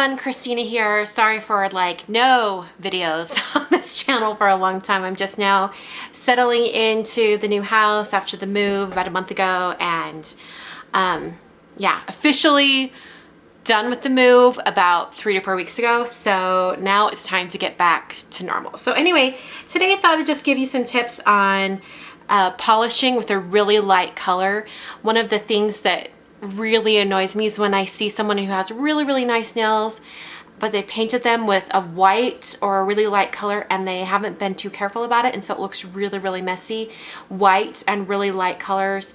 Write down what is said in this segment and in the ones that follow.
everyone, Christina here. Sorry for like no videos on this channel for a long time. I'm just now settling into the new house after the move about a month ago, and yeah, officially done with the move about 3 to 4 weeks ago. So now it's time to get back to normal. So anyway, today I thought I'd just give you some tips on polishing with a really light color. One of the things that really annoys me is when I see someone who has really nice nails, but they painted them with a white or a really light color and they haven't been too careful about it, and so it looks really messy. White and really light colors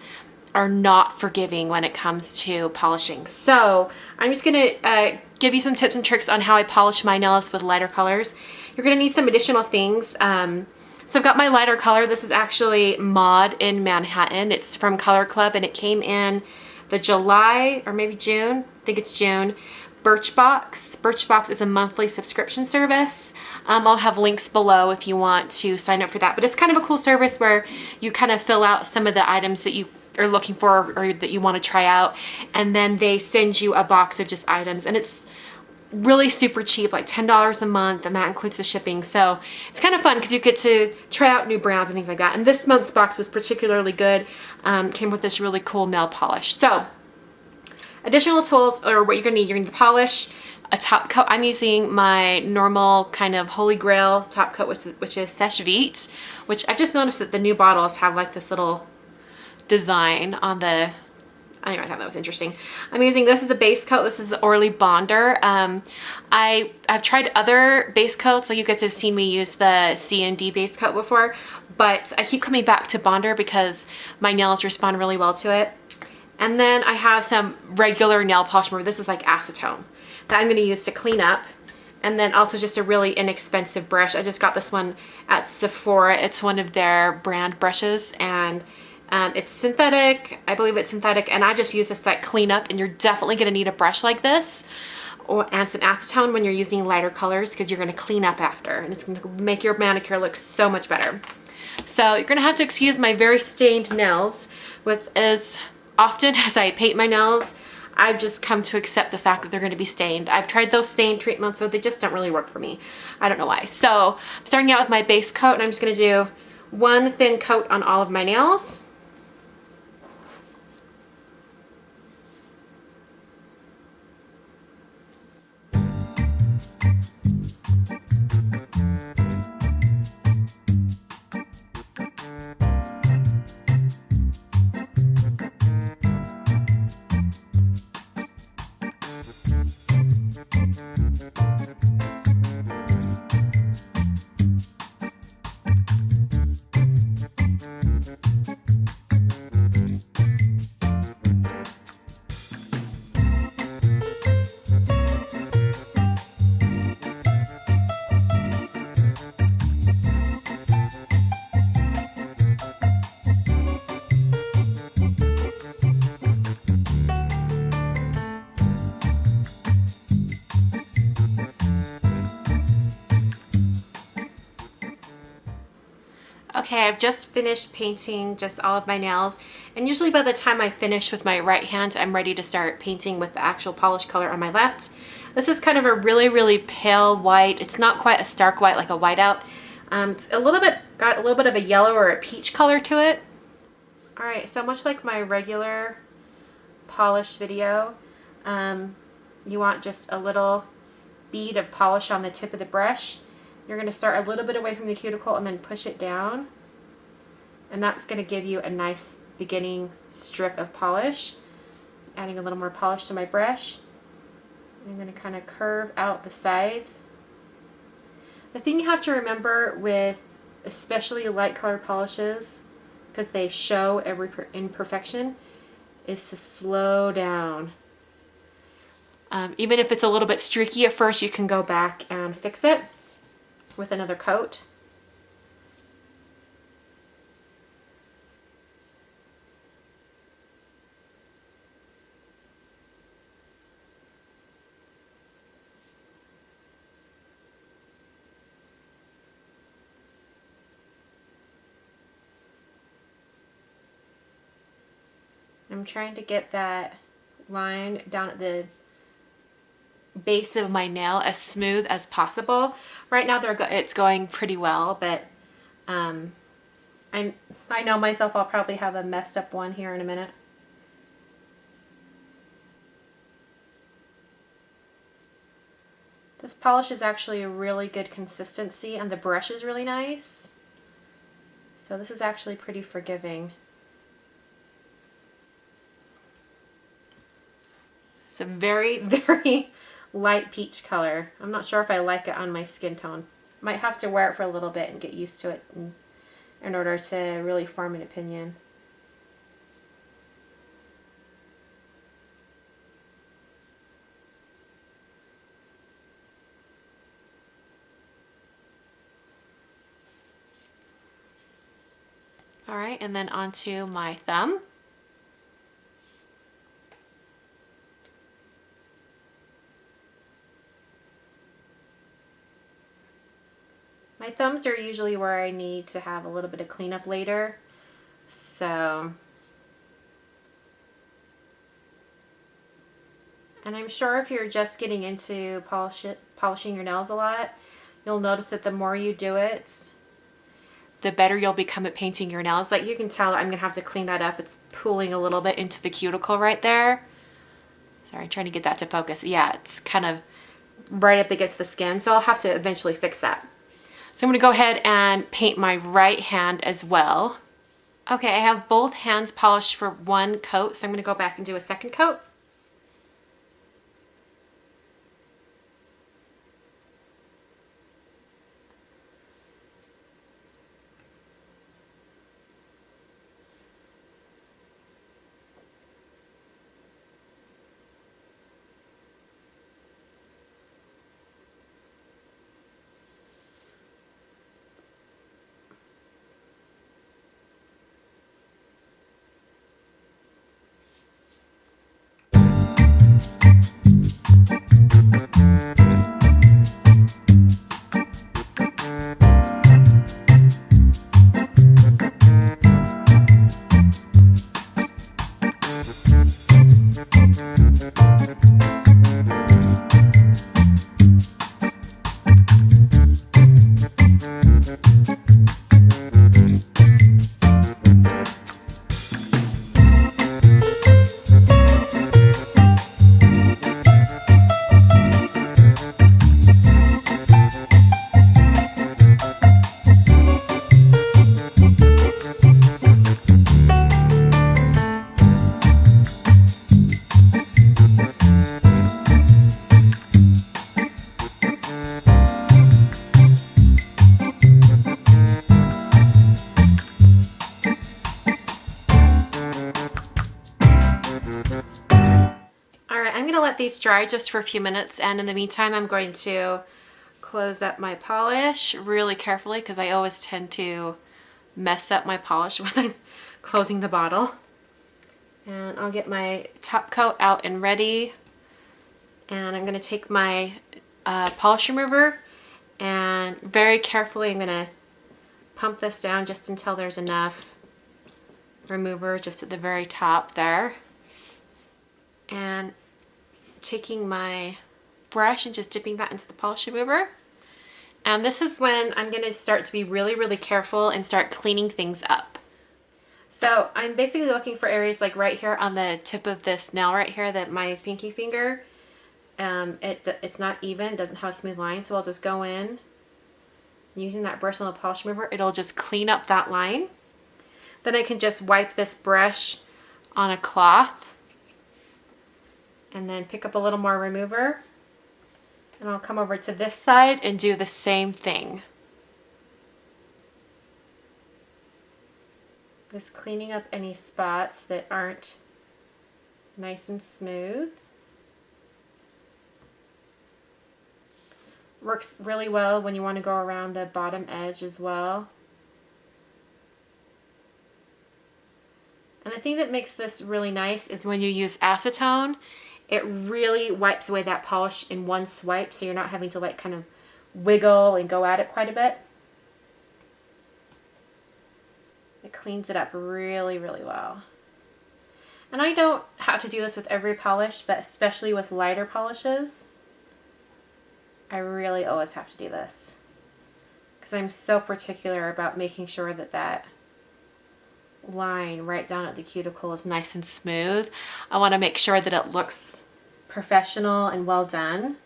are not forgiving when it comes to polishing. So I'm just gonna give you some tips and tricks on how I polish my nails with lighter colors. You're gonna need some additional things. So I've got my lighter color. This is actually Mod in Manhattan. It's from Color Club, and it came in the July or maybe June, I think it's June, Birchbox. Birchbox is a monthly subscription service. I'll have links below if you want to sign up for that. But it's kind of a cool service where you kind of fill out some of the items that you are looking for or that you want to try out, and then they send you a box of just items, and it's really super cheap, like $10 a month, and that includes the shipping. So it's kind of fun because you get to try out new brands and things like that. And this month's box was particularly good. Came with this really cool nail polish. So additional tools, or what you're gonna need, you're gonna polish a top coat. I'm using my normal kind of holy grail top coat, which is Seche Vite, which I just noticed that the new bottles have like this little design on the, anyway, I thought that was interesting. I'm using this as a base coat. This is the Orly Bonder. I've tried other base coats, like you guys have seen me use the C&D base coat before, but I keep coming back to Bonder because my nails respond really well to it. And then I have some regular nail polish remover. This is like acetone that I'm going to use to clean up. And then also just a really inexpensive brush. I just got this one at Sephora. It's one of their brand brushes, and it's synthetic. I believe it's synthetic, and I just use this to like clean up, and you're definitely going to need a brush like this and some acetone when you're using lighter colors, because you're going to clean up after, and it's going to make your manicure look so much better. So you're going to have to excuse my very stained nails. With as often as I paint my nails, I've just come to accept the fact that they're going to be stained. I've tried those stain treatments, but they just don't really work for me. I don't know why. So I'm starting out with my base coat, and I'm just going to do one thin coat on all of my nails. Okay, I've just finished painting just all of my nails, and usually by the time I finish with my right hand, I'm ready to start painting with the actual polish color on my left. This is kind of a really pale white. It's not quite a stark white like a whiteout. It's a little bit, got a little bit of a yellow or a peach color to it. All right, so much like my regular polish video, you want just a little bead of polish on the tip of the brush. You're going to start a little bit away from the cuticle and then push it down. And that's going to give you a nice beginning strip of polish. Adding a little more polish to my brush. I'm going to kind of curve out the sides. The thing you have to remember with especially light colored polishes, because they show every imperfection, is to slow down. Even if it's a little bit streaky at first, you can go back and fix it with another coat. I'm trying to get that line down at the base of my nail as smooth as possible. Right now it's going pretty well, but I know myself, I'll probably have a messed up one here in a minute. This polish is actually a really good consistency and the brush is really nice. So this is actually pretty forgiving. It's a very, very light peach color. I'm not sure if I like it on my skin tone. Might have to wear it for a little bit and get used to it in order to really form an opinion. All right, and then onto my thumb. My thumbs are usually where I need to have a little bit of cleanup later. So, and I'm sure if you're just getting into polishing your nails a lot, you'll notice that the more you do it, the better you'll become at painting your nails. Like you can tell I'm gonna have to clean that up. It's pooling a little bit into the cuticle right there. Sorry, I'm trying to get that to focus. Yeah, it's kind of right up against the skin, so I'll have to eventually fix that. So I'm gonna go ahead and paint my right hand as well. Okay, I have both hands polished for one coat, so I'm gonna go back and do a second coat. Let these dry just for a few minutes, and in the meantime I'm going to close up my polish really carefully because I always tend to mess up my polish when I'm closing the bottle. And I'll get my top coat out and ready, and I'm going to take my polish remover and very carefully I'm going to pump this down just until there's enough remover just at the very top there. And taking my brush and just dipping that into the polish remover. And this is when I'm going to start to be really, really careful and start cleaning things up. So I'm basically looking for areas like right here on the tip of this nail right here, that my pinky finger, it's not even, it doesn't have a smooth line. So I'll just go in using that brush on the polish remover. It'll just clean up that line. Then I can just wipe this brush on a cloth and then pick up a little more remover, and I'll come over to this side and do the same thing. Just cleaning up any spots that aren't nice and smooth. Works really well when you want to go around the bottom edge as well. And the thing that makes this really nice is when you use acetone, it really wipes away that polish in one swipe, so you're not having to like kind of wiggle and go at it quite a bit. It cleans it up really, really well. And I don't have to do this with every polish, but especially with lighter polishes. I really always have to do this because I'm so particular about making sure that that line right down at the cuticle is nice and smooth. I want to make sure that it looks professional and well done.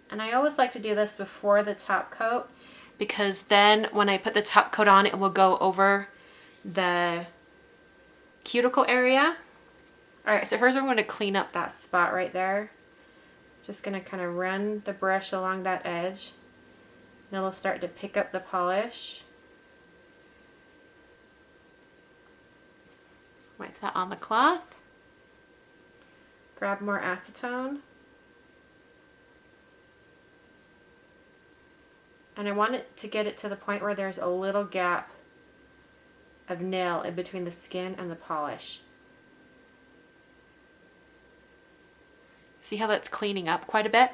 And I always like to do this before the top coat because then when I put the top coat on, it will go over the cuticle area. All right, so here's where I'm going to clean up that spot right there. Just going to kind of run the brush along that edge, and it'll start to pick up the polish. Wipe that on the cloth. Grab more acetone. And I want it to get it to the point where there's a little gap of nail in between the skin and the polish. See how that's cleaning up quite a bit?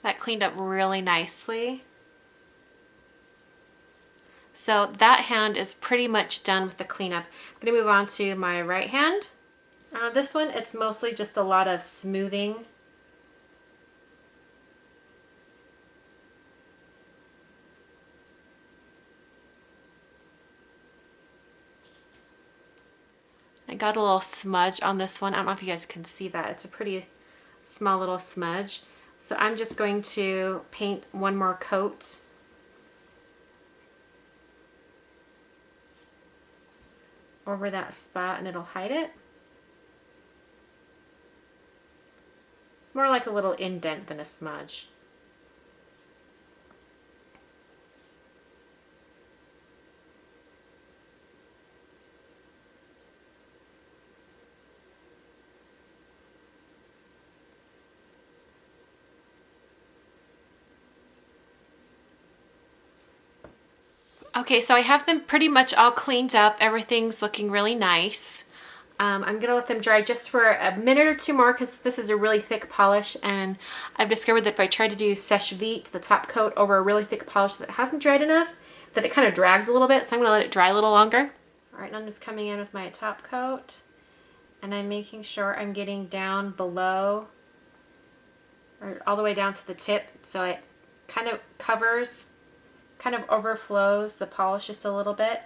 That cleaned up really nicely. So that hand is pretty much done with the cleanup. I'm going to move on to my right hand. This one, it's mostly just a lot of smoothing. I got a little smudge on this one. I don't know if you guys can see that. It's a pretty small little smudge. So I'm just going to paint one more coat. Over that spot, and it'll hide it. It's more like a little indent than a smudge. Okay, so I have them pretty much all cleaned up. Everything's looking really nice. I'm gonna let them dry just for a minute or two more because this is a really thick polish, and I've discovered that if I try to do sèche vite, the top coat, over a really thick polish that hasn't dried enough, that it kind of drags a little bit, so I'm gonna let it dry a little longer. All right, now I'm just coming in with my top coat, and I'm making sure I'm getting down below, or all the way down to the tip, so it kind of covers, kind of overflows the polish just a little bit.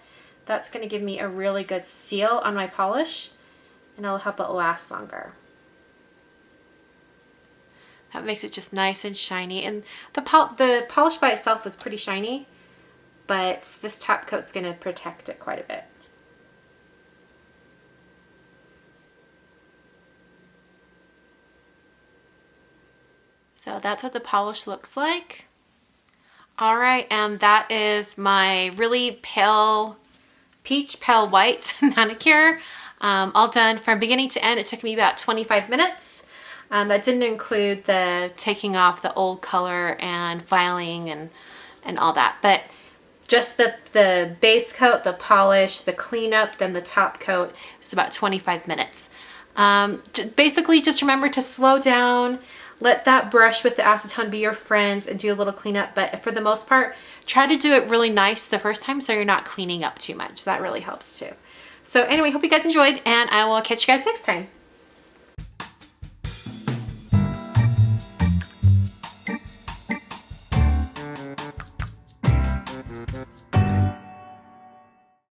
That's going to give me a really good seal on my polish, and it'll help it last longer. That makes it just nice and shiny, and the polish by itself is pretty shiny, but this top coat's going to protect it quite a bit. So that's what the polish looks like. All right, and that is my really pale, peach pale white manicure. All done from beginning to end. It took me about 25 minutes. That didn't include the taking off the old color and filing and all that, but just the base coat, the polish, the cleanup, then the top coat is about 25 minutes. Basically, just remember to slow down. Let that brush with the acetone be your friend and do a little cleanup, but for the most part, try to do it really nice the first time so you're not cleaning up too much. That really helps too. So anyway, hope you guys enjoyed, and I will catch you guys next time.